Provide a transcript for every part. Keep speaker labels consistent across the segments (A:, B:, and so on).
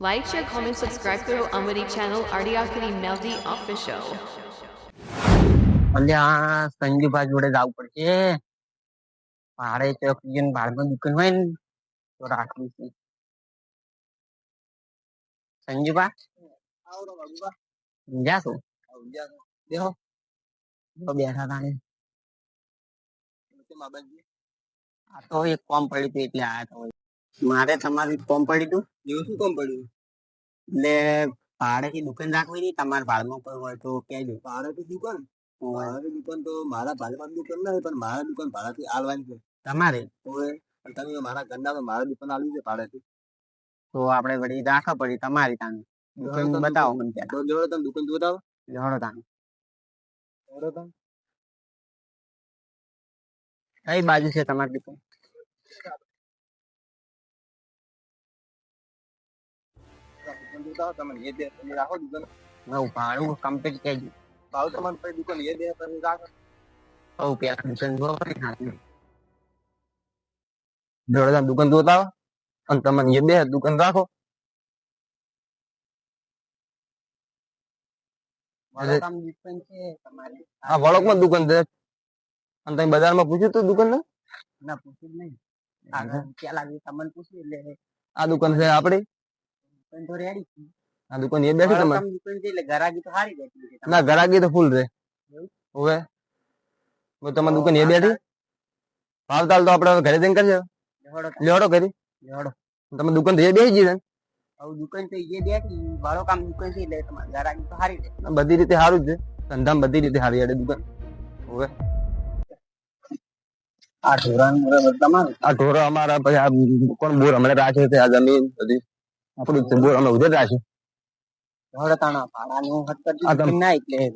A: Like, share, comment, subscribe કરો અમારી channel આડિયાકરી Meldi official.
B: અલ્યા સંજુભા જોડે જવું પડશે. ભાડે ચોકીને ભાડમાં દુકાન હોય ને તો રાખવી છે. સંજુભા જાશું બેહો બેઠા તા ને. આ તો એક કોમ પડ્યું હતું એટલે આયા તો. મારે તમારી કોમ પડ્યું હતું. એવું શું કોમ પડ્યું? એટલે ભાડેથી દુકાન રાખવી હતી. તમારે ભાડમાં કોઈ હોય તો કહેજો. ભાડેથી દુકાન? ભાડાની દુકાન તો મારા ભાડેમાં દુકાન નહીં, પણ મારા દુકાન ભાડાથી આલવાની છે. તમારે તમે મારા ઘરના તો મારા દુકાન આલવી છે ભાડેથી. તો આપણે વળી રાખવા પડી તમારી તાને દુકાન બતાવો મને ત્યાં. તો જોડો તમે દુકાન બતાવો. જોડો તાને જોડો તમે કઈ બાજુ છે તમારી દુકાન? ભાડું કમ્પ્લીટ કહેજો. ભાવ તમારે પછી દુકાન એ દે પછી રાખો. પેલા દુકાન જોડે દુકાન જોતા અને તમને એ બે દુકાન રાખો. હા, વડોકમાં દુકાન છે. અને તમે બજારમાં પૂછ્યું તું દુકાન ના પૂછ્યું નહીં. ક્યાં લાગ્યું તમને પૂછ્યું એટલે આ દુકાન છે આપડી. તો રેડી આ દુકાન એ બેઠી તમારે દુકાન છે એટલે ગરાગી તો સારી બેઠી. ના, ગરાગી તો ફૂલ રે. હવે તમારી દુકાન એ બેઠી. ભાવ તાલ તો આપડે ઘરે જઈને કરજો. લેવડો કરી લેવડો તમે દુકાન તો એ બેસી જઈ ને. દુકાન તો એ બેઠી ભાડો કામ દુકાન છે એટલે તમારે ગરાગી તો સારી રે. બધી રીતે સારું જ છે. ધંધામાં બધી રીતે સારી હેડે દુકાન. હવે આ ઢોરા અમારા પછી આ કોણ બોર હમણાં રાખે છે. આ જમીન બધી આપણું બોર અમે ઉધર રાખે.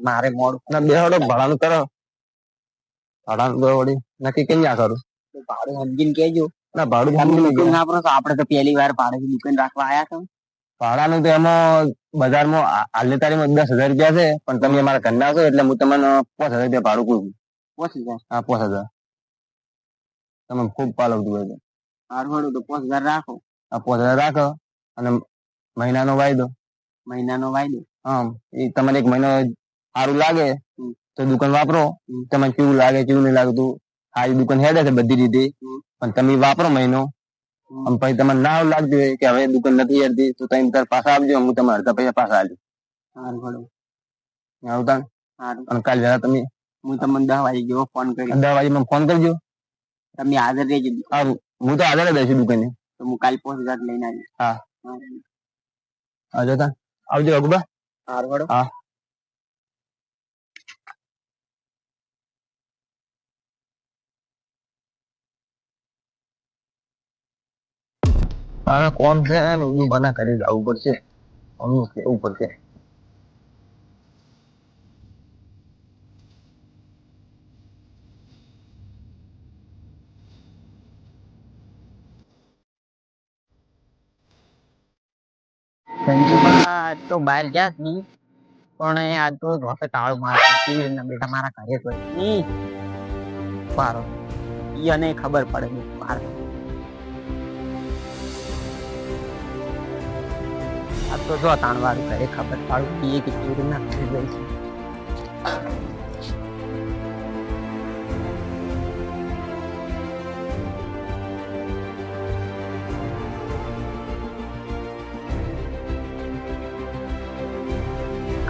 B: મારે મોડું ના બેહડો ભાડાનું કરો. ભાડાનું વળી નક્કી કઈ ના કરું. ભાડું સમજીને કેજો. ના, ભાડું સમજીને ના તો આપડે તો પહેલી વાર ભાડે દુકાન રાખવા આયા છો. ભાડાનું તો એમાં બજારમાં હાલની તારીખમાં 10,000 રૂપિયા છે. પણ તમે અમારા ઘરના છો એટલે હું તમને 5,000 રૂપિયા ભાડું કહું છું. 5,000? હા, 5,000. તમે ખૂબ પાલવતું હોય છે. સારું, તો 5,000 રાખો. આ 5,000 રાખો અને મહિનાનો વાયદો. હા, એ તમને એક મહિનો સારું લાગે તો દુકાન વાપરો. તમને કેવું લાગે કેવું નહીં લાગતું. આ દુકાન હેડે છે બધી રીતે. પણ તમે વાપરો મહિનો પછી તમને ના લાગતું હોય કે હવે દુકાન નથી હેડતી તો તમે તાર પાછા આપજો. હું તમારે અડધા પૈસા પાછા આપજો. આવતા અને કાલે જરા તમે હું તમને 10 વાગે જેવો ફોન કરી 10 વાગે મને ફોન કરજો. તમે હાજર રહેજો. સારું, હું તો હાજર જ રહીશ દુકાને. તો હું કાલે 5,000 લઈને આવીશ. હા, આવજો અકબા. હા. હા, કોણ છે બધું બના કરી જવું પડશે. અમુક કેવું પડશે. તો બહાર ગયા નહીં પણ આજ તો વખત તાળું મારે બેટા મારા ઘરે તો પારો એને ખબર પડે બહાર. આ તો જો તાણવાળું ઘરે ખબર પાડું કે કેવી રીતના થઈ જાય છે.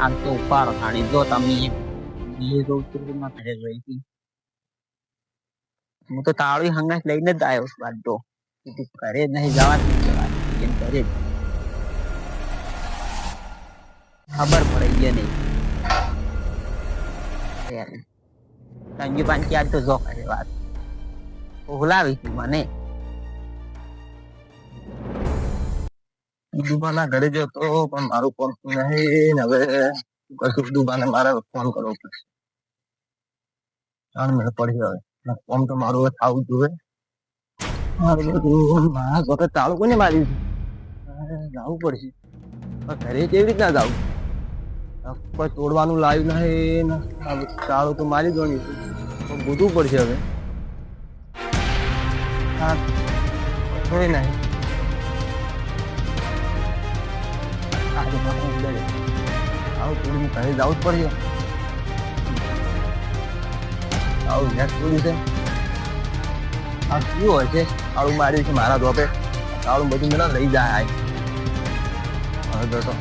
B: આમ તો ઉપર ખાડી જો તમે હું તો તાળી હંગાસ લઈને જ આવ્યો બાદ તો ઘરે નહીં જવાતું ઘરે ખબર પડે નહીં. સંજુ પાંચી આજ તો જો કરે વાત ઓહલાવી તું મને. દુબાના ઘરે જતો પણ મારું ફોન નહીં. હવે કશું દુબાને મારે ફોન કરવો પડશે. 3 મિનિટ પડી હવે ફોન તો મારું થવું જોઈએ. મારા વખત ચાલુ કોને માર્યું છે. જવું પડશે ઘરે કેવી રીતના જવું. કોઈ તોડવાનું લાવ્યું નહીં. ચાલુ તો મારી દોની તો ગોતવું પડશે હવે. હા, કોઈ નહીં. આજે પાછું ઉડે આવું થોડું ઘરે જવું જ પડશે આવું નેટ થોડું છે આ શું હોય છે આવું માર્યું છે મારા ધોપે આવું બધું મને લઈ જાય હવે બેટો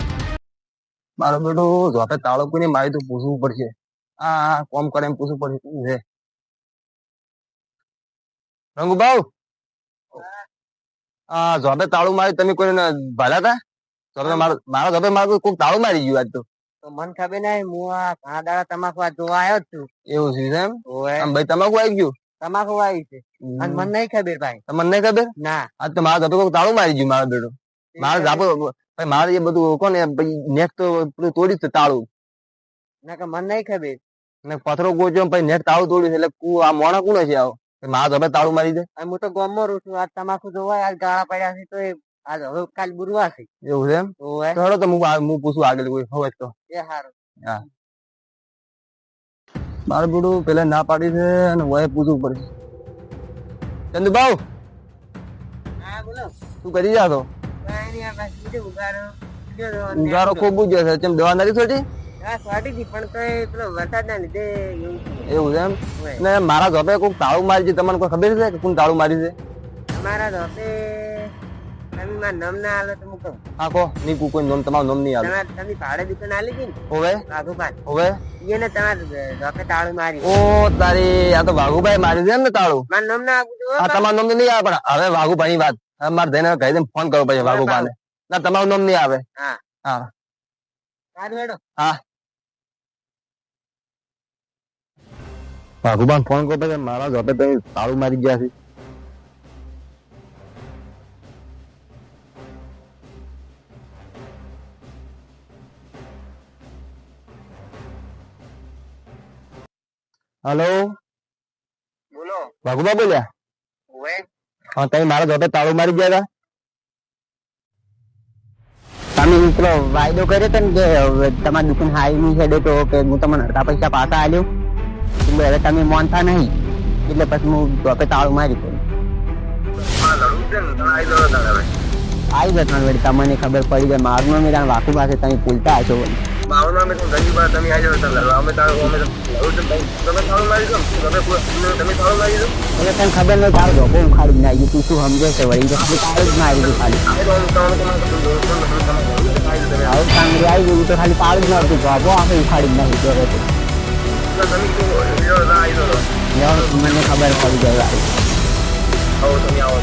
B: મારો બેટો ધોપે તાળો કોઈને મારી તો પૂછવું પડશે આ કોમ કરે એમ પૂછવું પડશે શું છે રંગુભાઉ આ જોબે તાળું મારી તમે કોઈને ભાડા હતા જોબે મારા જોબે મારું કોઈક તાળું મારી ગયું આજ તો
C: મને ખબર નહીં હું આ ઘણા દાડા તમાકુ આ જોવા આવ્યો જ છું.
B: એવું છે એમ આમ ભાઈ તમાકુ આવી ગયું
C: તમાકુ આવી છે અને મને નહીં ખબર ભાઈ.
B: તમને નહીં ખબર
C: ના
B: આજ તો મારા જોબે કોઈક તાળું મારી ગયું મારો બેટો મારા જાપો ભાઈ મારે એ બધું કોને નેટ તો પેલું તોડી જ તાળું
C: ના કે મને નહીં ખબર
B: ને પથરો ગોચ્યો પછી નેટ તાળું તોડ્યું એટલે આ મોણા કોણ છે આવો મારા જોબે તાળું મારી દે
C: અને હું તો ગામમાં રહું છું. આજ તમાકુ જોવા આજ ગાળા પડ્યા છે તો એ આજ હવે કાલ ગુરુવાર છે.
B: એવું છે એમ
C: ઓય
B: તો હેડો તો હું પૂછું આગળ કોઈ હવે તો
C: એ હારું.
B: હા મારું બેટું પેલા ના પાડી છે અને વય પૂછવું પડશે ચંદુભાઉ
C: હા બોલો
B: શું કરી રહ્યા છો
C: કઈ નહીં આ બસ બીજું ઉગારો
B: ઉગારો ખૂબ જ છે ચમ દવા નથી છોડી
C: હા સ્વાટી હતી પણ તો એ પેલો વરસાદના લીધે એવું થયું.
B: એવું છે એમ
C: ઓય.
B: ને મારા જોબે કોઈક તાળું મારી છે તમને કોઈ ખબર છે કે કોણ તાળું મારી છે
C: તમારા ધોતે તમે મારું નામ ના આલો તો હું કહું.
B: હા કો નહીં કોઈ નામ તમારું નામ નહીં આવે
C: તમે ભાડે દુકાન આલી હતી ને
B: હોવે
C: વાઘુભાઈ
B: હોવે
C: એને તમારે ધોકે તાળું મારી.
B: ઓ તારી આ તો વાઘુભાઈ મારી છે એમ ને તાળું
C: મારું નામ ના આપું છું હો.
B: હા તમારું નામ તો નહીં આવે પણ હવે વાઘુભાઈ ની વાત હવે મારે જઈને કહી દે ફોન કરવો પડશે વાઘુભાઈ ને ના તમારું નામ નહીં આવે
C: હા
B: હા
C: સારું હેડો.
B: હા વાઘુભાઈ ફોન કરતો કે મારા જોબે તો તાળું મારી ગયા છે હલો
C: બોલો
B: વાઘુભાઈ બોલ્યા
C: ઓય
B: હા તમે મારા જોબે તાળું મારી ગયા
C: તમે પેલો વાયદો કર્યો હતો ને કે તમારી દુકાન હાઈ ની છે તો કે હું તમને અડધા પૈસા પાછા આલ્યો એટલે હવે તમે માનતા નહીં એટલે પછી હું ધોકે તાળું મારી પડ્યું. આવી જતો વળી તમને ખબર પડી જાય મારું નામ ત્યાં વાકુ પાસે તમે ભૂલતા હશો વળી.
B: મારું નામ તમે આવી જાવ અમે તાળું તમે તાળું મારી દો તમે તાળું મારી દો
C: એટલે તને ખબર નહીં તારો ધોકો ઉખાડી નાખી તું શું સમજે છે વળી તો ખાલી તાળું જ મારી દીધું ખાલી. આવું કાંગરી આવી ગયું તો ખાલી તાળું જ નતું ધોકો આપણે ઉખાડી નાખી દો તો મને ખબર પડી જાય
B: તમે આવો